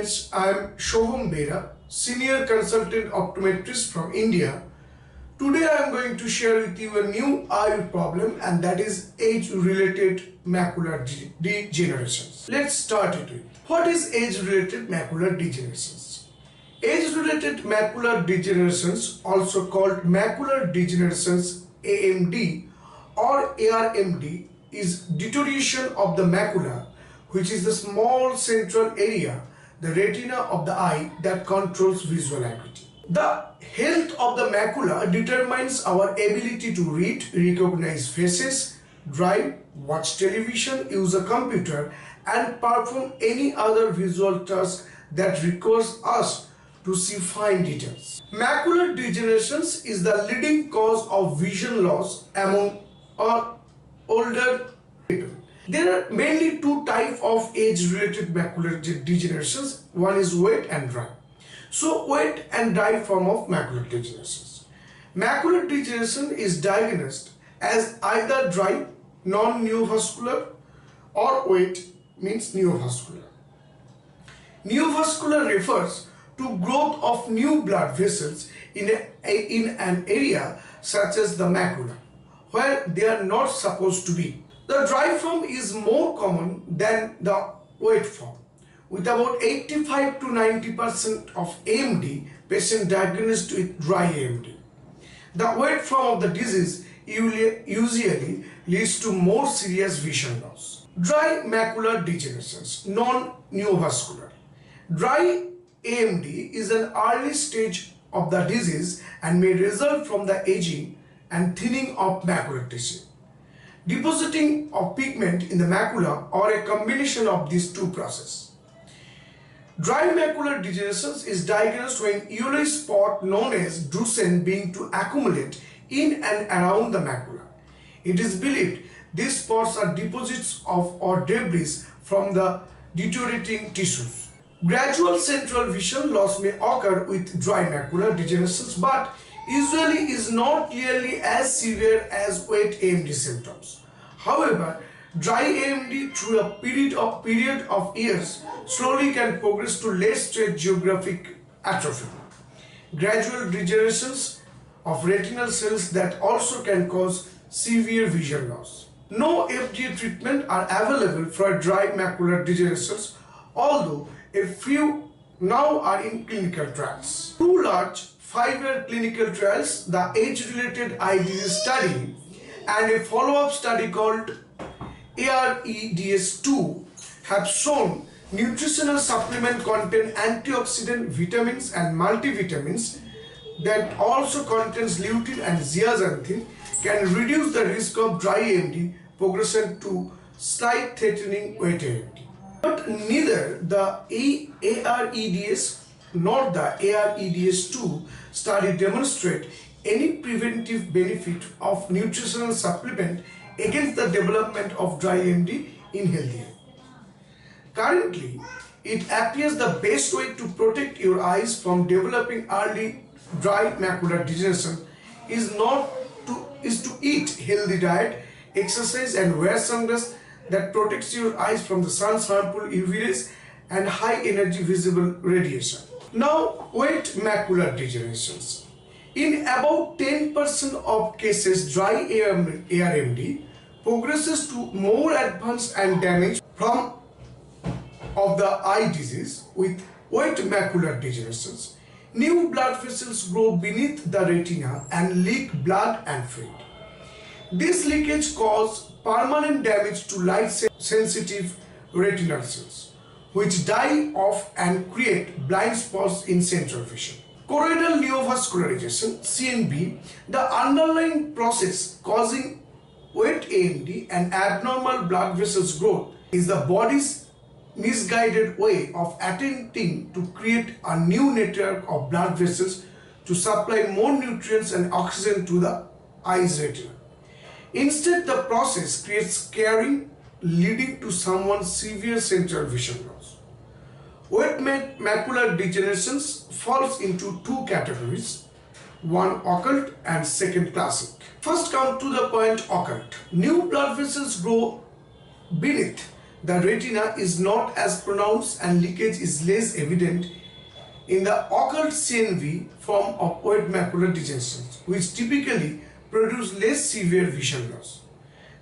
friends, I am Soham Bera, Senior Consultant Optometrist from India. Today I am going to share with you a new eye problem, and that is age-related macular degeneration. Let's start it with. What is age-related macular degenerations? Age-related macular degenerations, also called macular degenerations AMD or ARMD, is deterioration of the macula, which is the small central area, the retina of the eye that controls visual acuity. The health of the macula determines our ability to read, recognize faces, drive, watch television, use a computer, and perform any other visual task that requires us to see fine details. Macular degenerations is the leading cause of vision loss among older people. There are mainly two types of age-related macular degenerations. One is wet and dry. So, wet and dry form of macular degenerations. Macular degeneration is diagnosed as either dry, non-neovascular, or wet means neovascular. Neovascular refers to growth of new blood vessels in an area such as the macula, where they are not supposed to be. The dry form is more common than the wet form, with about 85 to 90% of AMD patients diagnosed with dry AMD. The wet form of the disease usually leads to more serious vision loss. Dry macular degenerations, non-neovascular. Dry AMD is an early stage of the disease and may result from the aging and thinning of macular tissue, depositing of pigment in the macula, or a combination of these two processes. Dry macular degeneration is diagnosed when yellow spot known as drusen begin to accumulate in and around the macula. It is believed these spots are deposits of or debris from the deteriorating tissues. Gradual central vision loss may occur with dry macular degenerations, but usually is not nearly as severe as wet AMD symptoms. However, dry AMD through a period of years slowly can progress to late-stage geographic atrophy, gradual degenerations of retinal cells that also can cause severe vision loss. No FDA treatment are available for dry macular degenerations, although a few now are in clinical trials. Two large 5-year clinical trials, the age-related eye disease study and a follow-up study called AREDS2, have shown nutritional supplement contain antioxidant vitamins and multivitamins that also contains lutein and zeaxanthin can reduce the risk of dry AMD progression to slight threatening wet AMD. But neither the AREDS nor the AREDS2 study demonstrate any preventive benefit of nutritional supplement against the development of dry AMD in healthy eye. Currently, it appears the best way to protect your eyes from developing early dry macular degeneration is to eat healthy diet, exercise, and wear sunglasses that protects your eyes from the sun's harmful UV rays and high energy visible radiation. Now, wet macular degenerations. In about 10% of cases, dry ARMD progresses to more advanced and damage of the eye disease with wet macular degenerations. New blood vessels grow beneath the retina and leak blood and fluid. This leakage causes permanent damage to light-sensitive retinal cells, which die off and create blind spots in central vision. Choroidal neovascularization (CNV), the underlying process causing wet AMD and abnormal blood vessels growth, is the body's misguided way of attempting to create a new network of blood vessels to supply more nutrients and oxygen to the eye's retina. Instead, the process creates scarring, leading to someone's severe central vision loss. Wet macular degenerations falls into two categories, one occult and second classic. First, come to the point occult. New blood vessels grow beneath the retina is not as pronounced and leakage is less evident in the occult CNV form of wet macular degeneration, which typically produce less severe vision loss.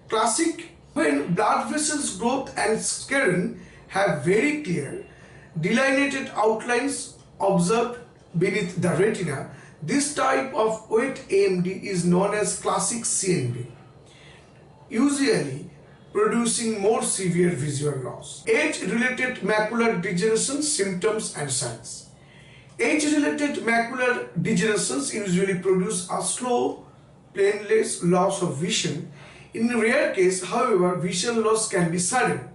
Classic: when blood vessels growth and scarring have very clear delineated outlines observed beneath the retina, this type of wet AMD is known as classic CNV, usually producing more severe visual loss. Age-related macular degeneration symptoms and signs. Age-related macular degenerations usually produce a slow, painless loss of vision. In rare case, however, vision loss can be sudden.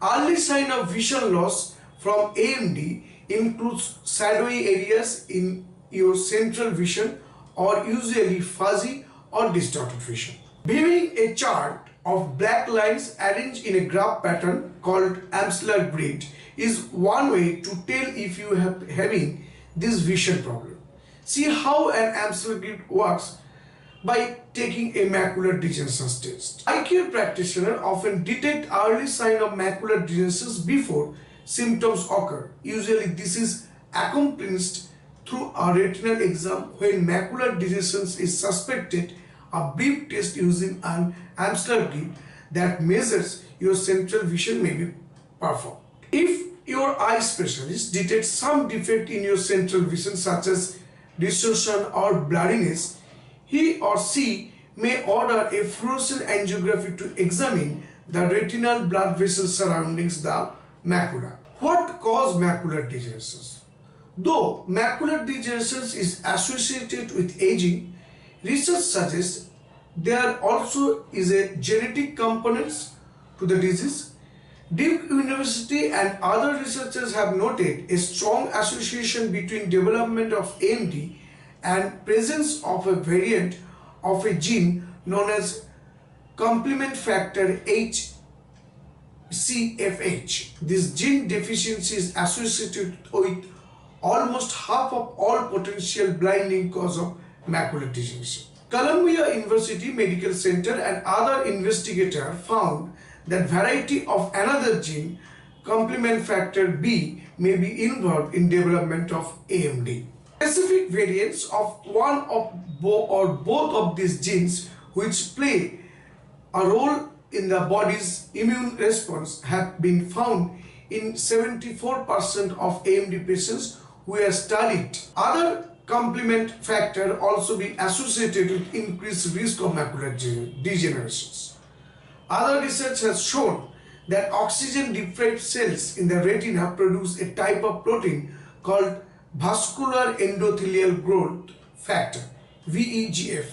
Early sign of vision loss from AMD includes shadowy areas in your central vision or usually fuzzy or distorted vision. Viewing a chart of black lines arranged in a graph pattern called Macular grid is one way to tell if you are having this vision problem. See how an Macular grid works by taking a macular degeneration test. Eye care practitioners often detect early sign of macular degeneration before symptoms occur. Usually this is accomplished through a retinal exam. When macular degeneration is suspected, a brief test using an Macular grid that measures your central vision may be performed. If your eye specialist detects some defect in your central vision such as distortion or blurriness, he or she may order a fluorescent angiography to examine the retinal blood vessels surrounding the macula. What causes macular degeneration? Though macular degeneration is associated with aging, research suggests there also is a genetic component to the disease. Duke University and other researchers have noted a strong association between development of AMD and presence of a variant of a gene known as complement factor HCFH. This gene deficiency is associated with almost half of all potential blinding cause of macular degeneration. Columbia University Medical Center and other investigators found that variety of another gene, complement factor B, may be involved in development of AMD. Specific variants of one of or both of these genes which play a role in the body's immune response have been found in 74% of AMD patients who are studied. Other complement factor also be associated with increased risk of macular degenerations. Other research has shown that oxygen deprived cells in the retina produce a type of protein called vascular endothelial growth factor VEGF,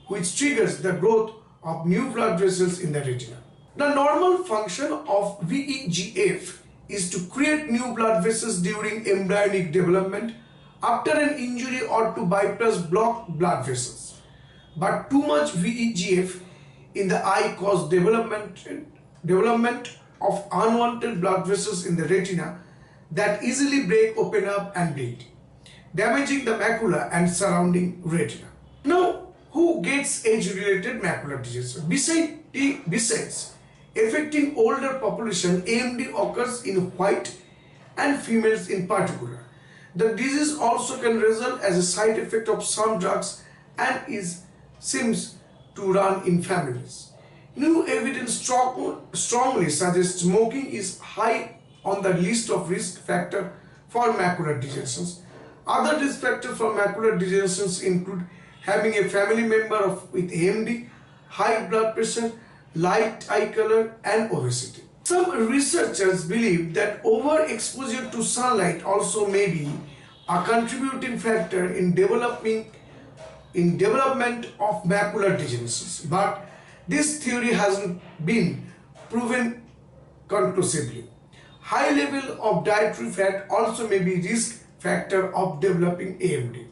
which triggers the growth of new blood vessels in the retina. The normal function of VEGF is to create new blood vessels during embryonic development after an injury or to bypass blocked blood vessels. But too much VEGF in the eye causes development of unwanted blood vessels in the retina that easily break open up and bleed, damaging the macula and surrounding retina. Now, who gets age-related macular degeneration? Besides affecting older population, AMD occurs in white and females in particular. The disease also can result as a side effect of some drugs and seems to run in families. New evidence strongly suggests smoking is high on the list of risk factors for macular degenerations. Other risk factors for macular degenerations include having a family member with AMD, high blood pressure, light eye color, and obesity. Some researchers believe that overexposure to sunlight also may be a contributing factor in development of macular degenerations, but this theory hasn't been proven conclusively. High level of dietary fat also may be risk factor of developing AMD.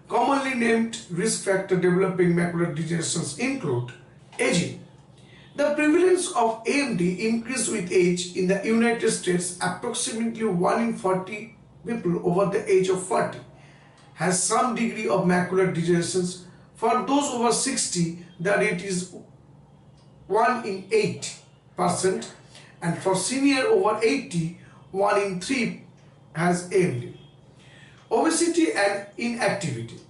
Commonly named risk factor developing macular degenerations include aging. The prevalence of AMD increased with age. In the United States, approximately 1 in 40 people over the age of 40 has some degree of macular degeneration. For those over 60, the rate is 1 in 8%, and for senior over 80, 1 in 3 has AMD. Obesity and inactivity.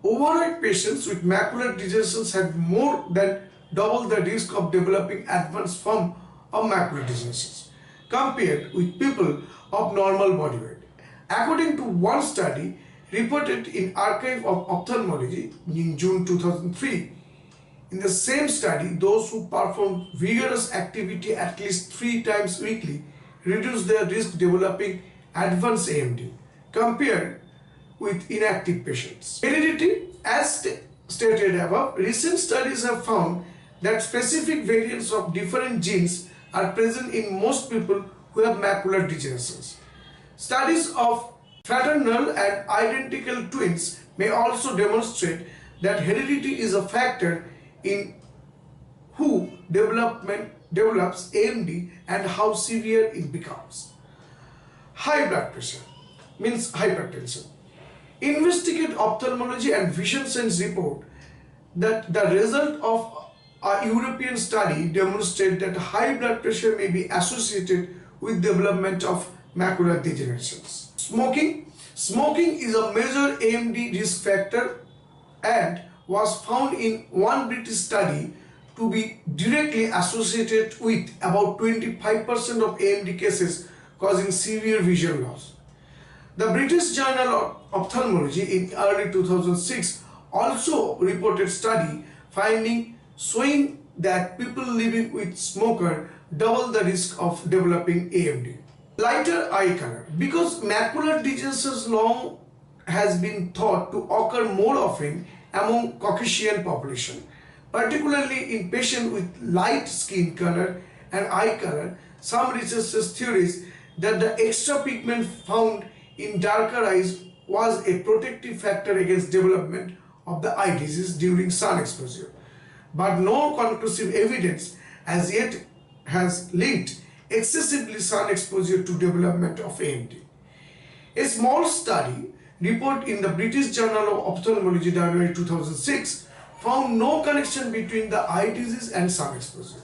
Overweight patients with macular degenerations have more than double the risk of developing advanced form of macular degeneration compared with people of normal body weight. According to one study reported in Archive of Ophthalmology in June 2003, in the same study, those who performed vigorous activity at least 3 times weekly reduced their risk developing advanced AMD compared with inactive patients. Heredity, as stated above, recent studies have found that specific variants of different genes are present in most people who have macular degenerations. Studies of fraternal and identical twins may also demonstrate that heredity is a factor in who develops AMD and how severe it becomes. High blood pressure means hypertension. Investigate Ophthalmology and Vision Science report that the result of a European study demonstrate that high blood pressure may be associated with development of macular degenerations. Smoking is a major AMD risk factor and was found in one British study to be directly associated with about 25% of AMD cases causing severe vision loss. The British Journal of Ophthalmology in early 2006 also reported study finding showing that people living with smoker double the risk of developing AMD. Lighter eye color. Because macular degeneration long has been thought to occur more often among Caucasian population, particularly in patients with light skin color and eye color, some researchers theorize that the extra pigment found in darker eyes was a protective factor against development of the eye disease during sun exposure. But no conclusive evidence as yet has linked excessively sun exposure to development of AMD. A small study report in the British Journal of Ophthalmology, January 2006, found no connection between the eye disease and sun exposure.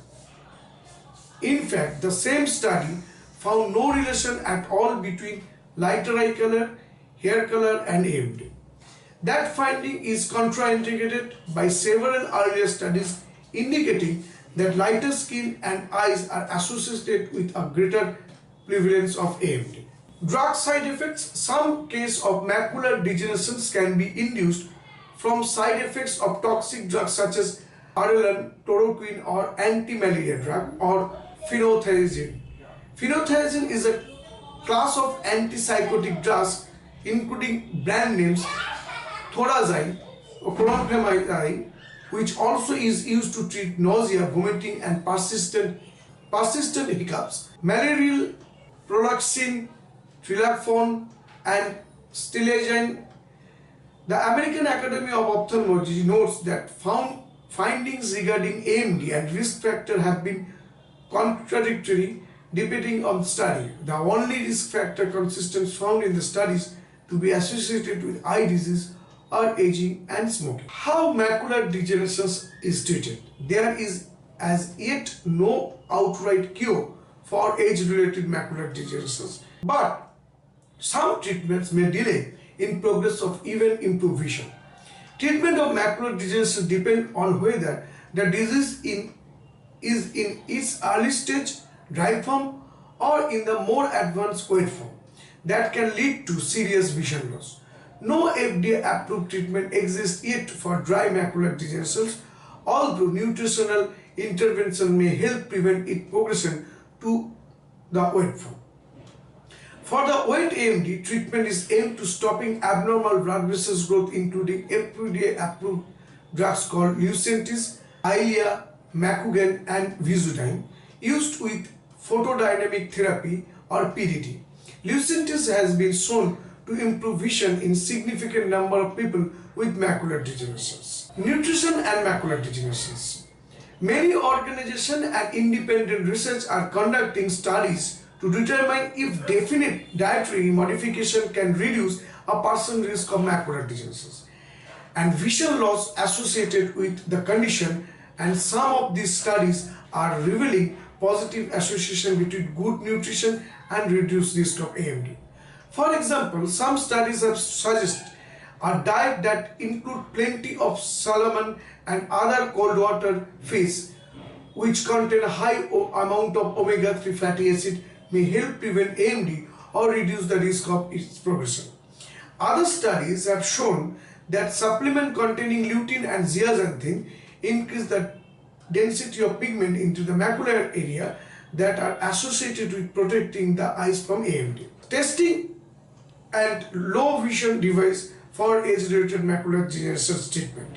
In fact, the same study found no relation at all between lighter eye color, hair color and AMD. That finding is contraindicated by several earlier studies indicating that lighter skin and eyes are associated with a greater prevalence of AMD. Drug side effects. Some cases of macular degenerations can be induced from side effects of toxic drugs such as Arelin, chloroquine or anti-malaria drug or phenothiazine. Phenothiazine is a class of antipsychotic drugs including brand names thorazine or chlorpheniramine, which also is used to treat nausea, vomiting and persistent hiccups. Malarial, proloxin, trilacphone and stilagine. The American Academy of Ophthalmology notes that findings regarding AMD and risk factor have been contradictory depending on the study. The only risk factor consistent found in the studies to be associated with eye disease are aging and smoking. How macular degeneration is treated? There is as yet no outright cure for age-related macular degenerations, but some treatments may delay in progress of even improve vision. Treatment of macular degeneration depends on whether the disease is in its early stage, dry form, or in the more advanced wet form that can lead to serious vision loss. No FDA-approved treatment exists yet for dry macular degenerations, although nutritional intervention may help prevent its progression to the wet form. For the wet AMD, treatment is aimed to stopping abnormal blood vessels growth, including FDA-approved drugs called Lucentis, Eylea, Macugen, and Visudyne, used with photodynamic therapy or PDT. Lucentis has been shown to improve vision in significant number of people with macular degenerations. Nutrition and macular degenerations. Many organizations and independent research are conducting studies to determine if definite dietary modification can reduce a person's risk of macular degenerations and vision loss associated with the condition, and some of these studies are revealing positive association between good nutrition and reduced risk of AMD. For example, some studies have suggested a diet that include plenty of salmon and other cold water fish which contain a high amount of omega-3 fatty acid may help prevent AMD or reduce the risk of its progression. Other studies have shown that supplement containing lutein and zeaxanthin increase the density of pigment into the macular area that are associated with protecting the eyes from AMD. Testing and low vision device for age-related macular degeneration treatment.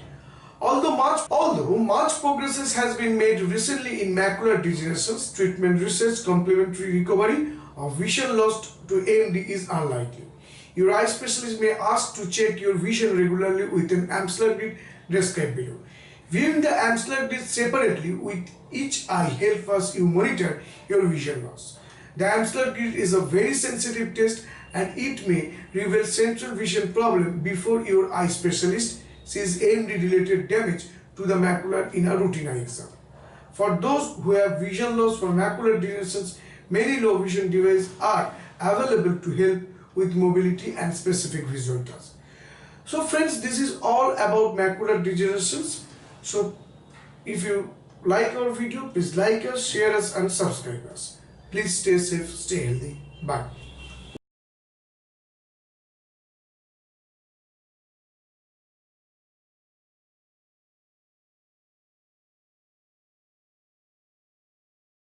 Although much progress has been made recently in macular degeneration treatment research, complementary recovery of vision lost to AMD is unlikely. Your eye specialist may ask to check your vision regularly with an Amsler grid described below. Viewing the Amsler grid separately with each eye helps us you monitor your vision loss. The Amsler grid is a very sensitive test and it may reveal central vision problem before your eye specialist sees AMD related damage to the macula in a routine eye exam. For those who have vision loss from macular degeneration, many low vision devices are available to help with mobility and specific visual tasks. So friends, this is all about macular degenerations. So if you like our video, please like us, share us and subscribe us. Please stay safe, stay healthy. Bye.